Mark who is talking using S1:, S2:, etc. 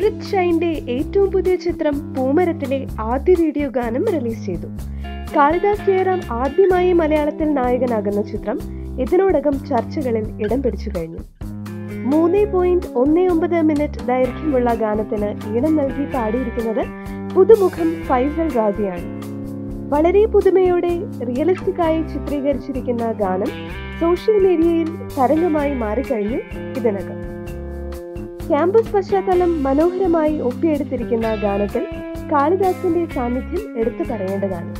S1: അനിരുദ്ധ് ഷൈൻ്റെ ഏറ്റവും പുതിയ ചിത്രം പൂമരത്തിലെ ആദ്യ വീഡിയോ ഗാനം റിലീസ് ചെയ്തു. കാളിദാസ് ജയറാം ആദ്യമായി മലയാളത്തിൽ നായകനാകുന്ന ചിത്രം ഇതിനോടകം ചർച്ചകളിൽ ഇടം പിടിച്ചു കഴിഞ്ഞു. 3.19 മിനിറ്റ് ദൈർഘ്യമുള്ള ഗാനത്തിന് ഈണം നൽകി പാടിയിരിക്കുന്നത് പുതുമുഖം ഫൈസൽ റാസിയാണ്. വളരെ പുതുമയോടെ റിയലിസ്റ്റിക്കായി ചിത്രീകരിച്ചിരിക്കുന്ന ഗാനം സോഷ്യൽ മീഡിയയിൽ തരംഗമായി മാറിക്കഴിഞ്ഞു ഇതിനകം. ക്യാമ്പസ് പശ്ചാത്തലം മനോഹരമായി ഒപ്പിയെടുത്തിരിക്കുന്ന ഗാനത്തിൽ കാളിദാസിന്റെ സാന്നിധ്യം എടുത്തു പറയേണ്ടതാണ്.